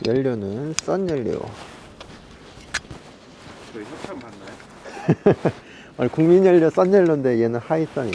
연료는 썬 연료. 저희 협찬 받나요? 아니, 국민 연료 썬 연료인데 얘는 하이썬이.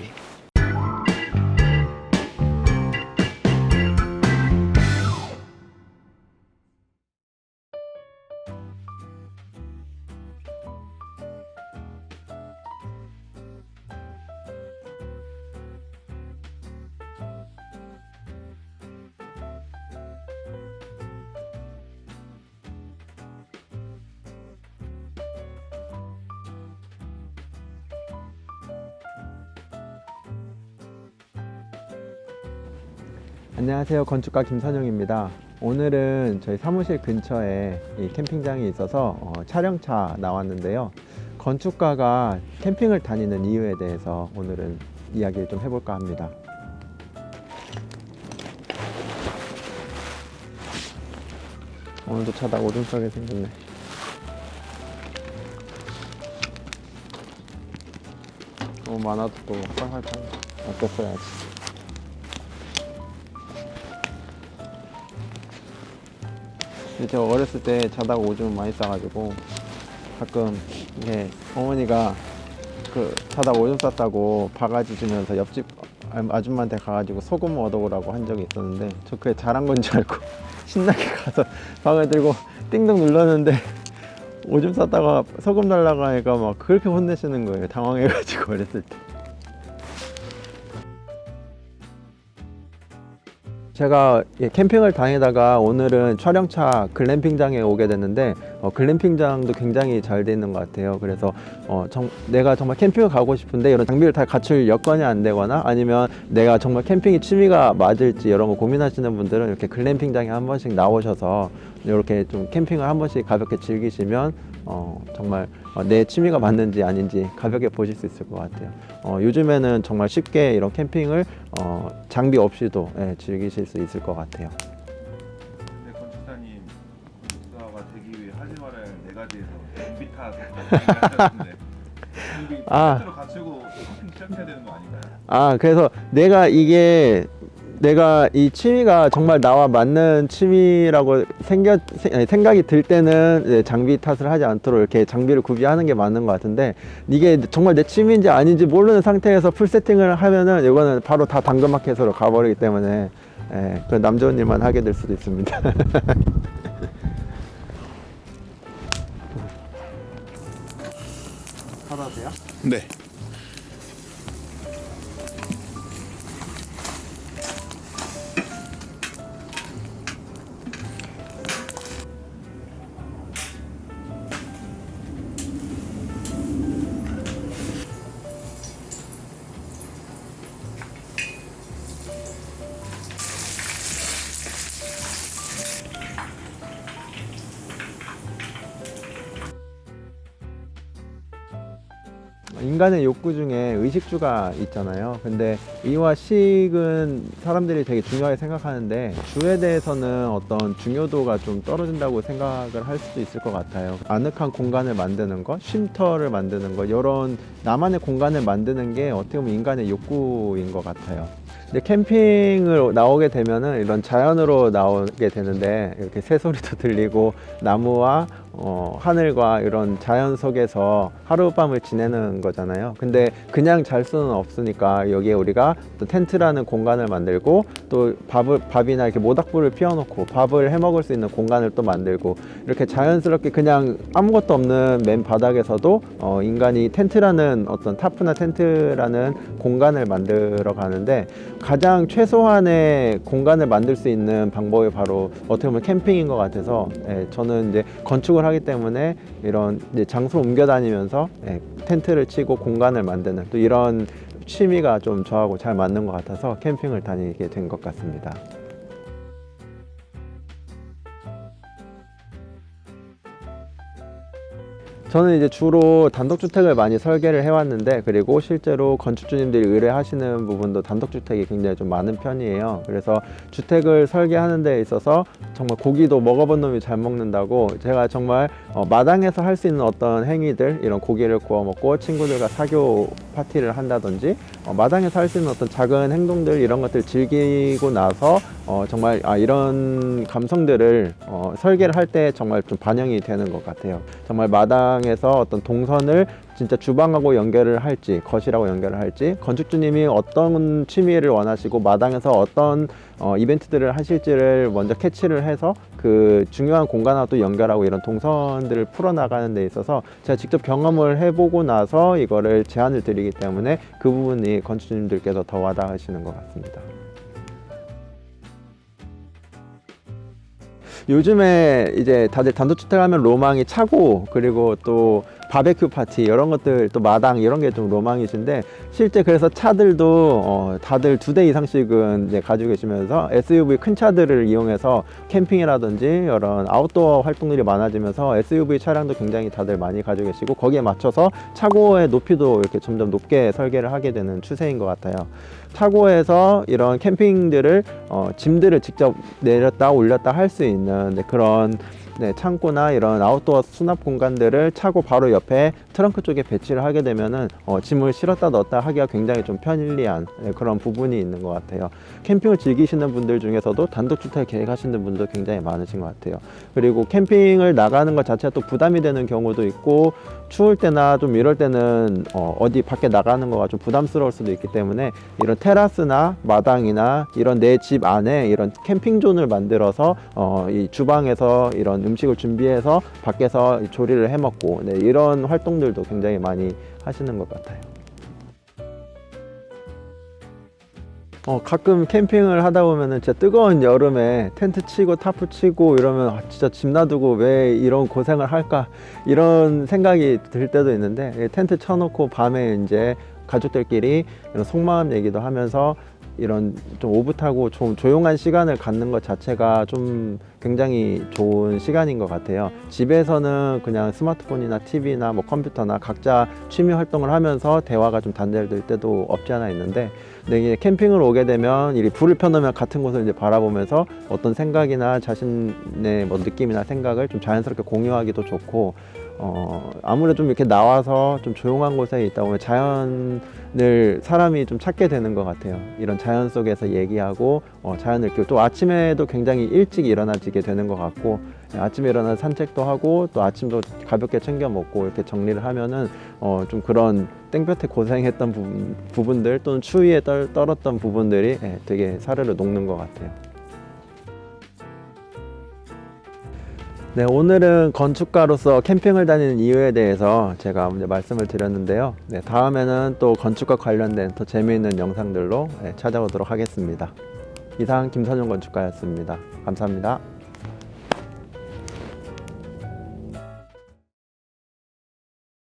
안녕하세요, 건축가 김선영입니다. 오늘은 저희 사무실 근처에 이 캠핑장이 있어서 촬영차 나왔는데요. 건축가가 캠핑을 다니는 이유에 대해서 오늘은 이야기를 좀 해볼까 합니다. 오늘도 차다가 오줌 싸게 생겼네. 너무 많아도 또 쌀쌀 타네. 아꼈어야지. 제가 어렸을 때 자다가 오줌 많이 싸가지고 가끔 이게 어머니가 그 자다가 오줌 쌌다고 바가지 주면서 옆집 아줌마한테 가가지고 소금 얻어오라고 한 적이 있었는데 저 그게 잘한 건 줄 알고 신나게 가서 방을 들고 띵동 눌렀는데 오줌 쌌다가 소금 달라고 하니까 막 그렇게 혼내시는 거예요. 당황해가지고 어렸을 때. 제가 캠핑을 다니다가 오늘은 촬영차 글램핑장에 오게 됐는데 글램핑장도 굉장히 잘 돼 있는 것 같아요. 그래서 내가 정말 캠핑을 가고 싶은데 이런 장비를 다 갖출 여건이 안 되거나 아니면 내가 정말 캠핑이 취미가 맞을지 이런 거 고민하시는 분들은 이렇게 글램핑장에 한 번씩 나오셔서 이렇게 좀 캠핑을 한 번씩 가볍게 즐기시면 정말 내 취미가 맞는지 아닌지 가볍게 보실 수 있을 것 같아요. 요즘에는 정말 쉽게 이런 캠핑을 장비 없이도 즐기실 수 있을 것 같아요. 네, 건축사님 건축사가 되기 위해 하지 말아야 할 4가지에서 장비 탓을 하셨는데 장비 실제로 갖추고 캠핑 시작해야 되는 거 아닌가요? 그래서 내가 이 취미가 정말 나와 맞는 취미라고 생각이 들 때는 장비 탓을 하지 않도록 이렇게 장비를 구비하는 게 맞는 것 같은데 이게 정말 내 취미인지 아닌지 모르는 상태에서 풀 세팅을 하면은 이거는 바로 다 당근마켓으로 가버리기 때문에 그 남 좋은 일만 하게 될 수도 있습니다. 받아도 돼요? 네. 인간의 욕구 중에 의식주가 있잖아요. 근데 이와 식은 사람들이 되게 중요하게 생각하는데 주에 대해서는 어떤 중요도가 좀 떨어진다고 생각을 할 수도 있을 것 같아요. 아늑한 공간을 만드는 것, 쉼터를 만드는 것, 이런 나만의 공간을 만드는 게 어떻게 보면 인간의 욕구인 것 같아요. 근데 캠핑을 나오게 되면은 이런 자연으로 나오게 되는데 이렇게 새소리도 들리고 나무와 하늘과 이런 자연 속에서 하룻밤을 지내는 거잖아요. 근데 그냥 잘 수는 없으니까 여기에 우리가 또 텐트라는 공간을 만들고 또 밥이나 이렇게 모닥불을 피워놓고 밥을 해 먹을 수 있는 공간을 또 만들고 이렇게 자연스럽게 그냥 아무것도 없는 맨 바닥에서도 인간이 텐트라는 어떤 타프나 텐트라는 공간을 만들어 가는데 가장 최소한의 공간을 만들 수 있는 방법이 바로 어떻게 보면 캠핑인 것 같아서 저는 이제 건축을 하기 때문에 이런 이제 장소를 옮겨 다니면서 텐트를 치고 공간을 만드는 또 이런 취미가 좀 저하고 잘 맞는 것 같아서 캠핑을 다니게 된 것 같습니다. 저는 이제 주로 단독주택을 많이 설계를 해왔는데, 그리고 실제로 건축주님들이 의뢰하시는 부분도 단독주택이 굉장히 좀 많은 편이에요. 그래서 주택을 설계하는 데 있어서 정말 고기도 먹어본 놈이 잘 먹는다고, 제가 정말 마당에서 할 수 있는 어떤 행위들, 이런 고기를 구워 먹고 친구들과 사교 파티를 한다든지, 마당에서 할 수 있는 어떤 작은 행동들, 이런 것들 즐기고 나서 정말 이런 감성들을 설계를 할 때 정말 좀 반영이 되는 것 같아요. 정말 마당에서 어떤 동선을 진짜 주방하고 연결을 할지, 거실하고 연결을 할지, 건축주님이 어떤 취미를 원하시고 마당에서 어떤 이벤트들을 하실지를 먼저 캐치를 해서 그 중요한 공간하고 또 연결하고, 이런 동선들을 풀어나가는 데 있어서 제가 직접 경험을 해보고 나서 이거를 제안을 드리기 때문에 그 부분이 건축주님들께서 더 와닿으시는 것 같습니다. 요즘에 이제 다들 단독주택 하면 로망이 차고, 그리고 또 바베큐 파티, 이런 것들, 또 마당, 이런 게 좀 로망이신데, 실제 그래서 차들도 다들 2대 이상씩은 이제 가지고 계시면서 SUV 큰 차들을 이용해서 캠핑이라든지 이런 아웃도어 활동들이 많아지면서 SUV 차량도 굉장히 다들 많이 가지고 계시고, 거기에 맞춰서 차고의 높이도 이렇게 점점 높게 설계를 하게 되는 추세인 것 같아요. 차고에서 이런 캠핑들을 짐들을 직접 내렸다 올렸다 할 수 있는 그런 창고나 이런 아웃도어 수납 공간들을 차고 바로 옆에 트렁크 쪽에 배치를 하게 되면은 짐을 실었다 넣었다 하기가 굉장히 좀 편리한 그런 부분이 있는 것 같아요. 캠핑을 즐기시는 분들 중에서도 단독주택 계획하시는 분도 굉장히 많으신 것 같아요. 그리고 캠핑을 나가는 것 자체가 또 부담이 되는 경우도 있고, 추울 때나 좀 이럴 때는 어디 밖에 나가는 거가 좀 부담스러울 수도 있기 때문에, 이런 테라스나 마당이나 이런 내 집 안에 이런 캠핑존을 만들어서 이 주방에서 이런 음식을 준비해서 밖에서 조리를 해 먹고, 이런 활동들도 굉장히 많이 하시는 것 같아요. 가끔 캠핑을 하다 보면은 진짜 뜨거운 여름에 텐트 치고 타프 치고 이러면 진짜 집 놔두고 왜 이런 고생을 할까, 이런 생각이 들 때도 있는데, 텐트 쳐놓고 밤에 이제 가족들끼리 이런 속마음 얘기도 하면서 이런 좀 오붓하고 좀 조용한 시간을 갖는 것 자체가 좀 굉장히 좋은 시간인 것 같아요. 집에서는 그냥 스마트폰이나 TV나 뭐 컴퓨터나 각자 취미 활동을 하면서 대화가 좀 단절될 때도 없지 않아 있는데, 근데 이게 캠핑을 오게 되면 이 불을 펴놓으면 같은 곳을 이제 바라보면서 어떤 생각이나 자신의 뭐 느낌이나 생각을 좀 자연스럽게 공유하기도 좋고, 아무래도 좀 이렇게 나와서 좀 조용한 곳에 있다 보면 자연을 사람이 좀 찾게 되는 것 같아요. 이런 자연 속에서 얘기하고 자연을 느끼고, 또 아침에도 굉장히 일찍 일어나지게 되는 것 같고, 아침에 일어나서 산책도 하고 또 아침도 가볍게 챙겨 먹고 이렇게 정리를 하면은 좀 그런 땡볕에 고생했던 부분들 또는 추위에 떨었던 부분들이 되게 사르르 녹는 것 같아요. 네, 오늘은 건축가로서 캠핑을 다니는 이유에 대해서 제가 이제 말씀을 드렸는데요. 네, 다음에는 또 건축과 관련된 더 재미있는 영상들로 찾아오도록 하겠습니다. 이상 김선용 건축가였습니다. 감사합니다.